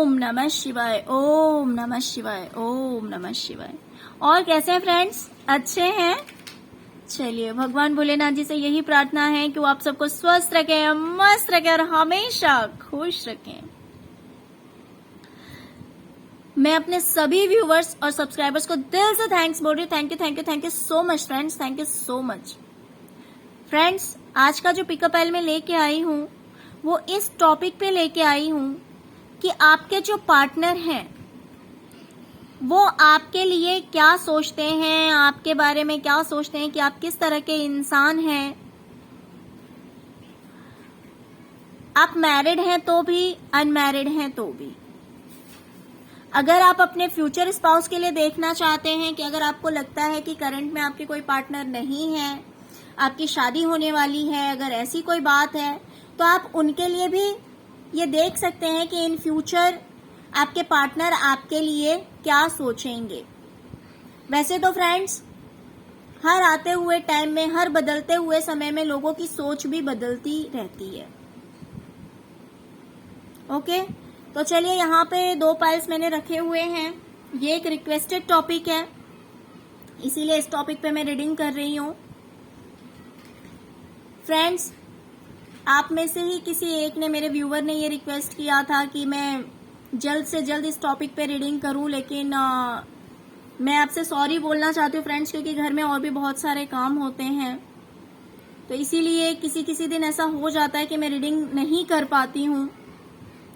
ओम नमः शिवाय, ओम नमः शिवाय, ओम नमः शिवाय। और कैसे हैं फ्रेंड्स, अच्छे हैं? चलिए, भगवान भोलेनाथ जी से यही प्रार्थना है कि वो आप सबको स्वस्थ रखें, मस्त रखें और हमेशा खुश रखें। मैं अपने सभी व्यूवर्स और सब्सक्राइबर्स को दिल से थैंक्स बोल रही हूँ। Thank you, thank you, thank you so much friends, thank you so much. Friends, आज का जो पिकअप एल में लेके आई हूँ वो इस टॉपिक पे लेके आई हूँ कि आपके जो पार्टनर हैं वो आपके लिए क्या सोचते हैं, आपके बारे में क्या सोचते हैं, कि आप किस तरह के इंसान हैं। आप मैरिड हैं तो भी, अनमैरिड हैं तो भी। अगर आप अपने फ्यूचर स्पाउस के लिए देखना चाहते हैं कि अगर आपको लगता है कि करंट में आपके कोई पार्टनर नहीं है, आपकी शादी होने वाली है, अगर ऐसी कोई बात है तो आप उनके लिए भी ये देख सकते हैं कि इन फ्यूचर आपके पार्टनर आपके लिए क्या सोचेंगे। वैसे तो फ्रेंड्स, हर आते हुए टाइम में, हर बदलते हुए समय में लोगों की सोच भी बदलती रहती है। ओके, तो चलिए, यहाँ पे 2 पाइल्स मैंने रखे हुए हैं। ये एक रिक्वेस्टेड टॉपिक है, इसीलिए इस टॉपिक पे मैं रीडिंग कर रही हूँ। फ्रेंड्स, आप में से ही किसी एक ने, मेरे व्यूवर ने ये रिक्वेस्ट किया था कि मैं जल्द से जल्द इस टॉपिक पे रीडिंग करूं, लेकिन मैं आपसे सॉरी बोलना चाहती हूँ फ्रेंड्स, क्योंकि घर में और भी बहुत सारे काम होते हैं, तो इसीलिए किसी किसी दिन ऐसा हो जाता है कि मैं रीडिंग नहीं कर पाती हूँ।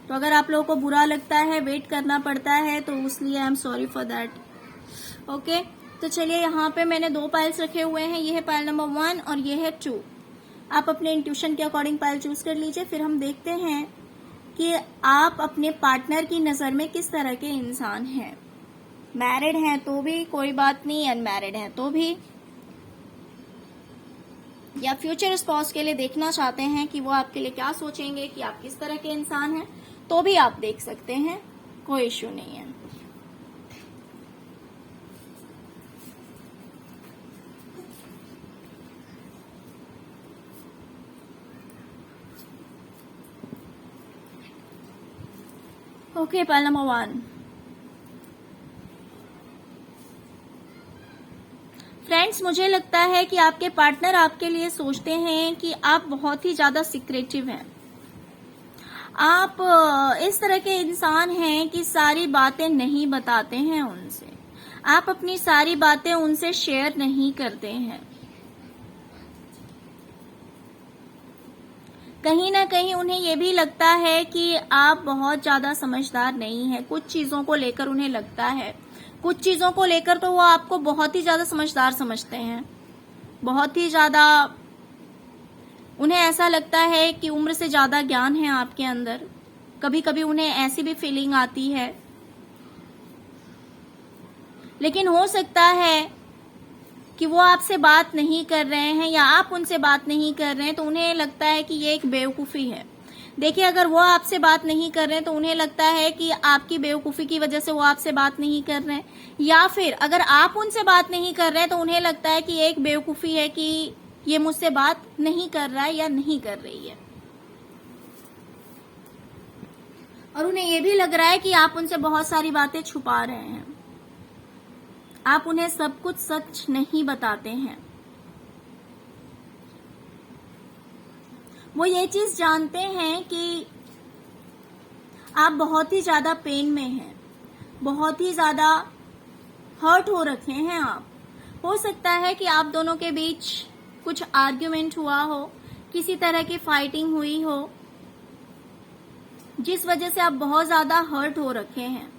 तो अगर आप लोगों को बुरा लगता है, वेट करना पड़ता है, तो इसलिए I am sorry for that. Okay, तो चलिए, यहाँ पे मैंने 2 पाइल्स रखे हुए हैं। ये है पाइल नंबर 1 और ये है 2। आप अपने इंट्यूशन के अकॉर्डिंग पाइल चूज कर लीजिए। फिर हम देखते हैं कि आप अपने पार्टनर की नजर में किस तरह के इंसान हैं। मैरिड हैं तो भी कोई बात नहीं, अनमैरिड हैं तो भी, या फ्यूचर स्पाउस के लिए देखना चाहते हैं कि वो आपके लिए क्या सोचेंगे, कि आप किस तरह के इंसान हैं, तो भी आप देख सकते हैं, कोई इश्यू नहीं है। Okay, pile number 1। फ्रेंड्स, मुझे लगता है कि आपके पार्टनर आपके लिए सोचते हैं कि आप बहुत ही ज्यादा सीक्रेटिव हैं। आप इस तरह के इंसान हैं कि सारी बातें नहीं बताते हैं उनसे, आप अपनी सारी बातें उनसे शेयर नहीं करते हैं। कहीं ना कहीं उन्हें यह भी लगता है कि आप बहुत ज्यादा समझदार नहीं हैं। कुछ चीजों को लेकर उन्हें लगता है, कुछ चीजों को लेकर तो वो आपको बहुत ही ज्यादा समझदार समझते हैं, बहुत ही ज्यादा। उन्हें ऐसा लगता है कि उम्र से ज्यादा ज्ञान है आपके अंदर। कभी कभी उन्हें ऐसी भी फीलिंग आती है, लेकिन हो सकता है कि वो आपसे बात नहीं कर रहे हैं या आप उनसे बात नहीं कर रहे हैं, तो उन्हें लगता है कि ये एक बेवकूफ़ी है। देखिए, अगर वो आपसे बात नहीं कर रहे हैं तो उन्हें लगता है कि आपकी बेवकूफ़ी की वजह से वो आपसे बात नहीं कर रहे हैं, या फिर अगर आप उनसे बात नहीं कर रहे हैं तो उन्हें लगता है कि ये एक बेवकूफ़ी है कि ये मुझसे बात नहीं कर रहा है या नहीं कर रही है। और उन्हें ये भी लग रहा है कि आप उनसे बहुत सारी बातें छुपा रहे हैं, आप उन्हें सब कुछ सच नहीं बताते हैं। वो ये चीज जानते हैं कि आप बहुत ही ज्यादा पेन में हैं, बहुत ही ज्यादा हर्ट हो रखे हैं आप। हो सकता है कि आप दोनों के बीच कुछ आर्ग्यूमेंट हुआ हो, किसी तरह की फाइटिंग हुई हो, जिस वजह से आप बहुत ज्यादा हर्ट हो रखे हैं।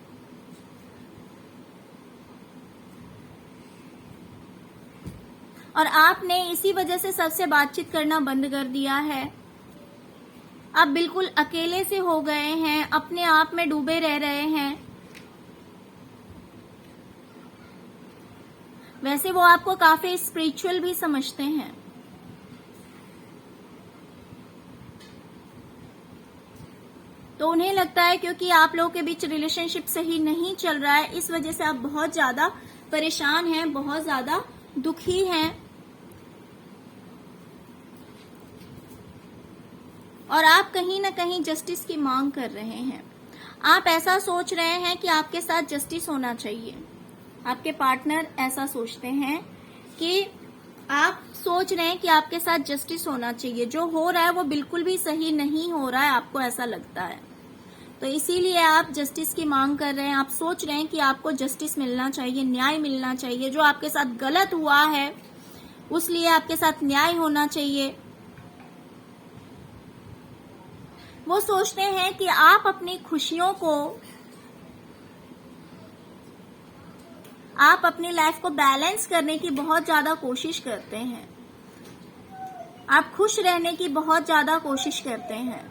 और आपने इसी वजह से सबसे बातचीत करना बंद कर दिया है। आप बिल्कुल अकेले से हो गए हैं, अपने आप में डूबे रह रहे हैं। वैसे वो आपको काफी स्पिरिचुअल भी समझते हैं। तो उन्हें लगता है क्योंकि आप लोगों के बीच रिलेशनशिप सही नहीं चल रहा है, इस वजह से आप बहुत ज्यादा परेशान हैं, बहुत ज्यादा दुखी हैं। और आप कहीं ना कहीं जस्टिस की मांग कर रहे हैं। आप ऐसा सोच रहे हैं कि आपके साथ जस्टिस होना चाहिए। आपके पार्टनर ऐसा सोचते हैं कि आप सोच रहे हैं कि आपके साथ जस्टिस होना चाहिए। जो हो रहा है वो बिल्कुल भी सही नहीं हो रहा है, आपको ऐसा लगता है। तो इसीलिए आप जस्टिस की मांग कर रहे हैं। आप सोच रहे हैं कि आपको जस्टिस मिलना चाहिए, न्याय मिलना चाहिए। जो आपके साथ गलत हुआ है उस लिए आपके साथ न्याय होना चाहिए। वो सोचते हैं कि आप अपनी खुशियों को, आप अपनी लाइफ को बैलेंस करने की बहुत ज्यादा कोशिश करते हैं। आप खुश रहने की बहुत ज्यादा कोशिश करते हैं।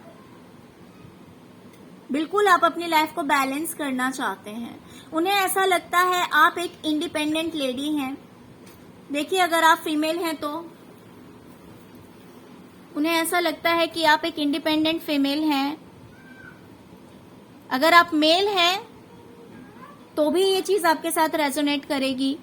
बिल्कुल आप अपनी लाइफ को बैलेंस करना चाहते हैं। उन्हें ऐसा लगता है आप एक इंडिपेंडेंट लेडी हैं। देखिए, अगर आप फीमेल हैं तो उन्हें ऐसा लगता है कि आप एक इंडिपेंडेंट फीमेल हैं। अगर आप मेल हैं तो भी ये चीज आपके साथ रेजोनेट करेगी।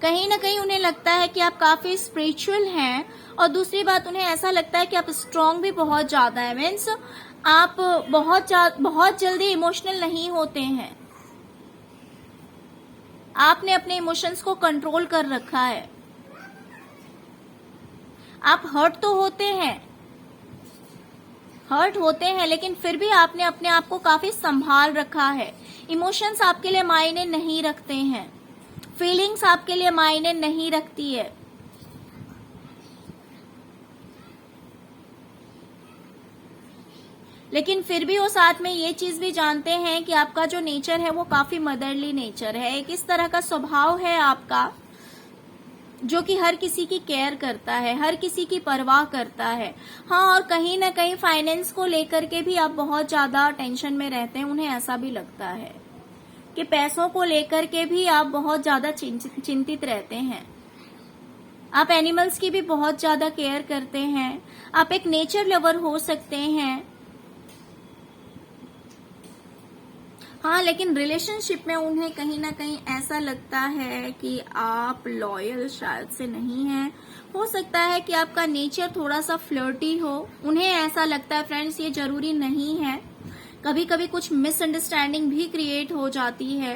कहीं ना कहीं उन्हें लगता है कि आप काफी स्पिरिचुअल हैं, और दूसरी बात उन्हें ऐसा लगता है कि आप स्ट्रांग भी बहुत ज्यादा है। मीन्स आप बहुत जल्दी इमोशनल नहीं होते हैं। आपने अपने इमोशंस को कंट्रोल कर रखा है। आप हर्ट तो होते हैं, लेकिन फिर भी आपने अपने आप को काफी संभाल रखा है। इमोशंस आपके लिए मायने नहीं रखते हैं, फीलिंग्स आपके लिए मायने नहीं रखती है। लेकिन फिर भी वो साथ में ये चीज भी जानते हैं कि आपका जो नेचर है वो काफी मदरली नेचर है। एक इस तरह का स्वभाव है आपका जो कि हर किसी की केयर करता है, हर किसी की परवाह करता है। हाँ, और कहीं ना कहीं फाइनेंस को लेकर के भी आप बहुत ज्यादा टेंशन में रहते हैं। उन्हें ऐसा भी लगता है कि पैसों को लेकर के भी आप बहुत ज्यादा चिंतित रहते हैं। आप एनिमल्स की भी बहुत ज्यादा केयर करते हैं। आप एक नेचर लवर हो सकते हैं। हाँ, लेकिन रिलेशनशिप में उन्हें कहीं ना कहीं ऐसा लगता है कि आप लॉयल शायद से नहीं हैं। हो सकता है कि आपका नेचर थोड़ा सा फ्लर्टी हो। उन्हें ऐसा लगता है, फ्रेंड्स, ये जरूरी नहीं है, कभी कभी कुछ मिसअंडरस्टैंडिंग भी क्रिएट हो जाती है।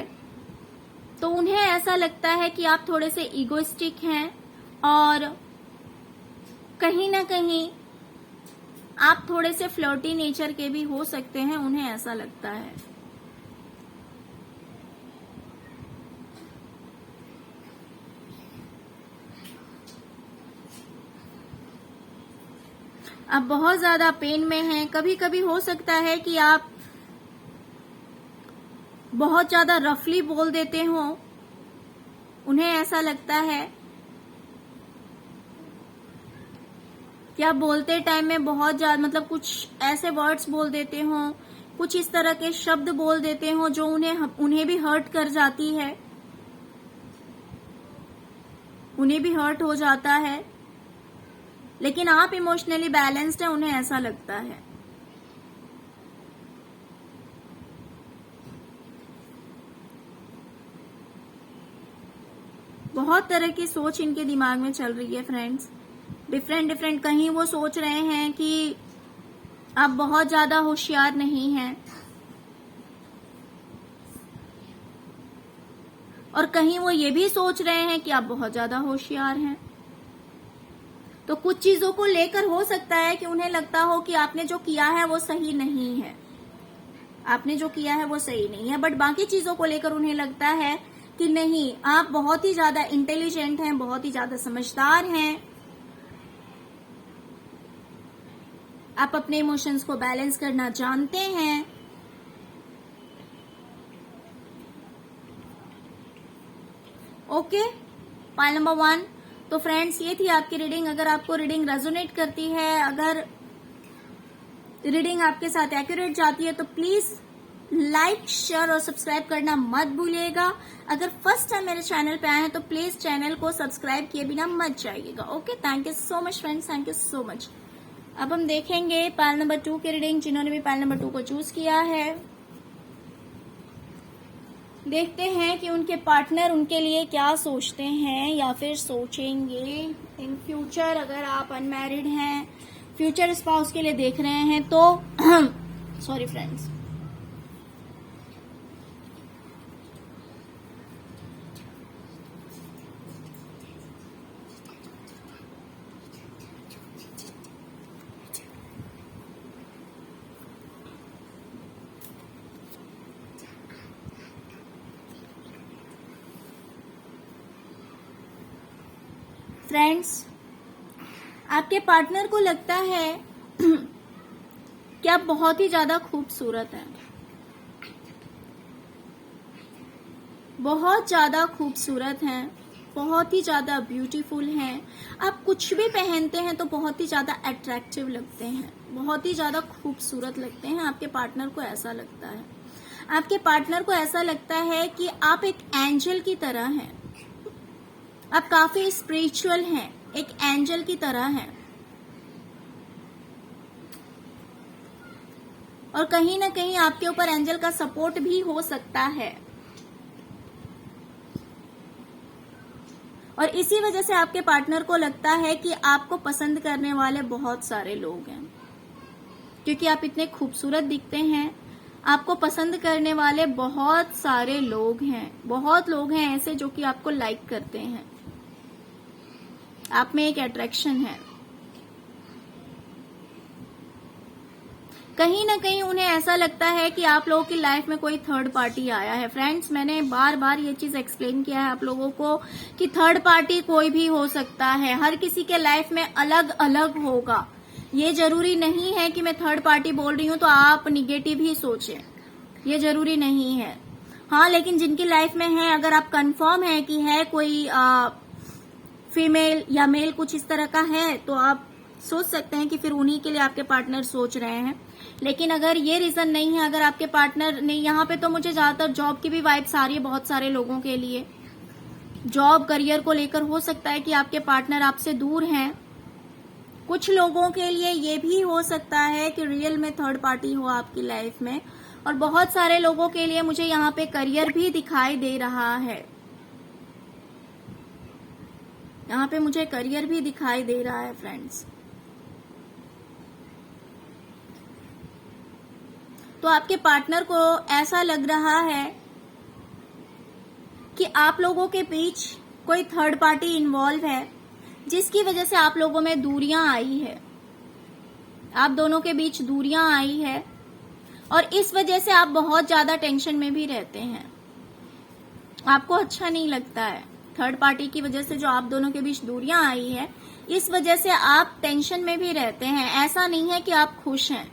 तो उन्हें ऐसा लगता है कि आप थोड़े से इगोइस्टिक हैं, और कहीं ना कहीं आप थोड़े से फ्लर्टी नेचर के भी हो सकते हैं। उन्हें ऐसा लगता है। आप बहुत ज्यादा पेन में हैं। कभी कभी हो सकता है कि आप बहुत ज्यादा रफली बोल देते हो। उन्हें ऐसा लगता है कि आप बोलते टाइम में बहुत ज्यादा, मतलब कुछ ऐसे वर्ड्स बोल देते हो, कुछ इस तरह के शब्द बोल देते हो जो उन्हें भी हर्ट कर जाती है, उन्हें भी हर्ट हो जाता है। लेकिन आप इमोशनली बैलेंस्ड हैं, उन्हें ऐसा लगता है। बहुत तरह की सोच इनके दिमाग में चल रही है फ्रेंड्स, डिफरेंट। कहीं वो सोच रहे हैं कि आप बहुत ज्यादा होशियार नहीं हैं, और कहीं वो ये भी सोच रहे हैं कि आप बहुत ज्यादा होशियार हैं। तो कुछ चीजों को लेकर हो सकता है कि उन्हें लगता हो कि आपने जो किया है वो सही नहीं है, आपने जो किया है वो सही नहीं है। बट बाकी चीजों को लेकर उन्हें लगता है कि नहीं, आप बहुत ही ज्यादा इंटेलिजेंट हैं, बहुत ही ज्यादा समझदार हैं। आप अपने इमोशंस को बैलेंस करना जानते हैं। Okay, pile number 1। तो फ्रेंड्स, ये थी आपकी रीडिंग। अगर आपको रीडिंग रेजोनेट करती है, अगर रीडिंग आपके साथ एक्यूरेट जाती है, तो प्लीज लाइक, शेयर और सब्सक्राइब करना मत भूलिएगा। अगर फर्स्ट टाइम मेरे चैनल पे आए हैं तो प्लीज चैनल को सब्सक्राइब किए बिना मत जाइएगा। Okay, thank you so much friends, thank you so much. अब हम देखेंगे पाइल नंबर 2 की रीडिंग। जिन्होंने भी पाइल नंबर 2 को चूज किया है, देखते हैं कि उनके पार्टनर उनके लिए क्या सोचते हैं या फिर सोचेंगे इन फ्यूचर। अगर आप अनमैरिड हैं, फ्यूचर स्पाउस के लिए देख रहे हैं, तो सॉरी फ्रेंड्स। फ्रेंड्स, आपके पार्टनर को लगता है कि आप बहुत ही ज्यादा खूबसूरत हैं, बहुत ज्यादा खूबसूरत हैं, बहुत ही ज्यादा ब्यूटीफुल हैं। आप कुछ भी पहनते हैं तो बहुत ही ज्यादा अट्रैक्टिव लगते हैं, बहुत ही ज्यादा खूबसूरत लगते हैं। आपके पार्टनर को ऐसा लगता है, आपके पार्टनर को ऐसा लगता है कि आप एक एंजल की तरह हैं, आप काफी स्पिरिचुअल हैं, एक एंजल की तरह हैं। और कहीं ना कहीं आपके ऊपर एंजल का सपोर्ट भी हो सकता है। और इसी वजह से आपके पार्टनर को लगता है कि आपको पसंद करने वाले बहुत सारे लोग हैं, क्योंकि आप इतने खूबसूरत दिखते हैं। आपको पसंद करने वाले बहुत सारे लोग हैं, बहुत लोग हैं ऐसे जो कि आपको लाइक करते हैं। आप में एक अट्रैक्शन है। कहीं ना कहीं उन्हें ऐसा लगता है कि आप लोगों की लाइफ में कोई थर्ड पार्टी आया है। फ्रेंड्स, मैंने बार बार ये चीज एक्सप्लेन किया है आप लोगों को कि थर्ड पार्टी कोई भी हो सकता है, हर किसी के लाइफ में अलग अलग होगा। ये जरूरी नहीं है कि मैं थर्ड पार्टी बोल रही हूं तो आप निगेटिव ही सोचें, ये जरूरी नहीं है। हाँ, लेकिन जिनकी लाइफ में है, अगर आप कंफर्म है कि है कोई फीमेल या मेल कुछ इस तरह का है, तो आप सोच सकते हैं कि फिर उन्हीं के लिए आपके पार्टनर सोच रहे हैं। लेकिन अगर ये रीजन नहीं है, अगर आपके पार्टनर नहीं, यहाँ पे तो मुझे ज्यादातर जॉब की भी वाइब्स आ रही है बहुत सारे लोगों के लिए। जॉब करियर को लेकर हो सकता है कि आपके पार्टनर आपसे दूर हैं। कुछ लोगों के लिए ये भी हो सकता है कि रियल में थर्ड पार्टी हो आपकी लाइफ में। और बहुत सारे लोगों के लिए मुझे यहाँ पे करियर भी दिखाई दे रहा है, यहाँ पे मुझे करियर भी दिखाई दे रहा है फ्रेंड्स। तो आपके पार्टनर को ऐसा लग रहा है कि आप लोगों के बीच कोई थर्ड पार्टी इन्वॉल्व है, जिसकी वजह से आप लोगों में दूरियां आई है, आप दोनों के बीच दूरियां आई है। और इस वजह से आप बहुत ज्यादा टेंशन में भी रहते हैं, आपको अच्छा नहीं लगता है। थर्ड पार्टी की वजह से जो आप दोनों के बीच दूरियां आई है, इस वजह से आप टेंशन में भी रहते हैं। ऐसा नहीं है कि आप खुश हैं,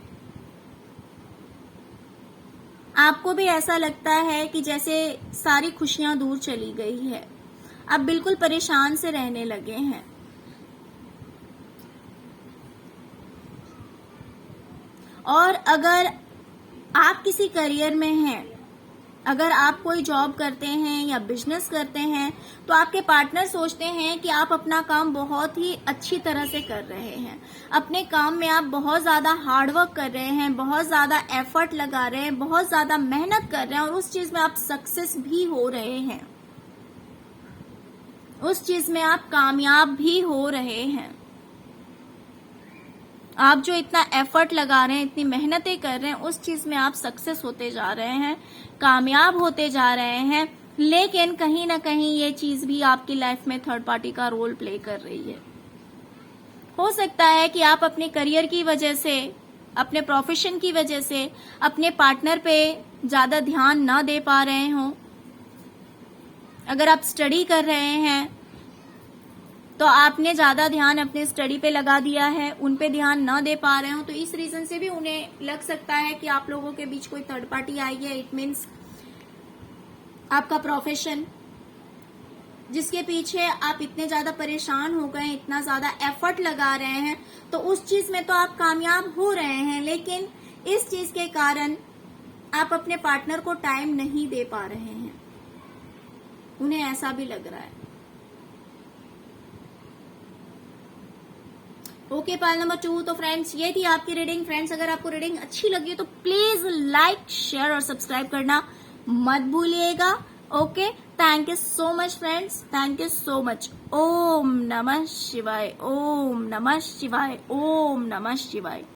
आपको भी ऐसा लगता है कि जैसे सारी खुशियां दूर चली गई है, आप बिल्कुल परेशान से रहने लगे हैं। और अगर आप किसी करियर में हैं, अगर आप कोई जॉब करते हैं या बिजनेस करते हैं, तो आपके पार्टनर सोचते हैं कि आप अपना काम बहुत ही अच्छी तरह से कर रहे हैं, अपने काम में आप बहुत ज्यादा हार्डवर्क कर रहे हैं, बहुत ज्यादा एफर्ट लगा रहे हैं, बहुत ज्यादा मेहनत कर रहे हैं, और उस चीज में आप सक्सेस भी हो रहे हैं, उस चीज में आप कामयाब भी हो रहे हैं। आप जो इतना एफर्ट लगा रहे हैं, इतनी मेहनतें कर रहे हैं, उस चीज में आप सक्सेस होते जा रहे हैं, कामयाब होते जा रहे हैं। लेकिन कहीं ना कहीं ये चीज भी आपकी लाइफ में थर्ड पार्टी का रोल प्ले कर रही है। हो सकता है कि आप अपने करियर की वजह से, अपने प्रोफेशन की वजह से अपने पार्टनर पे ज्यादा ध्यान ना दे पा रहे हो। अगर आप स्टडी कर रहे हैं तो आपने ज्यादा ध्यान अपने स्टडी पे लगा दिया है, उन पे ध्यान ना दे पा रहे हो, तो इस रीजन से भी उन्हें लग सकता है कि आप लोगों के बीच कोई थर्ड पार्टी आई है। इट मीन्स आपका प्रोफेशन, जिसके पीछे आप इतने ज्यादा परेशान हो गए, इतना ज्यादा एफर्ट लगा रहे हैं, तो उस चीज में तो आप कामयाब हो रहे हैं, लेकिन इस चीज के कारण आप अपने पार्टनर को टाइम नहीं दे पा रहे हैं, उन्हें ऐसा भी लग रहा है। ओके, पाल नंबर 2। तो फ्रेंड्स, ये थी आपकी रीडिंग। फ्रेंड्स, अगर आपको रीडिंग अच्छी लगी तो प्लीज लाइक, शेयर और सब्सक्राइब करना मत भूलिएगा। Okay, thank you so much friends, thank you so much. ओम नमः शिवाय, ओम नमः शिवाय, ओम नमः शिवाय।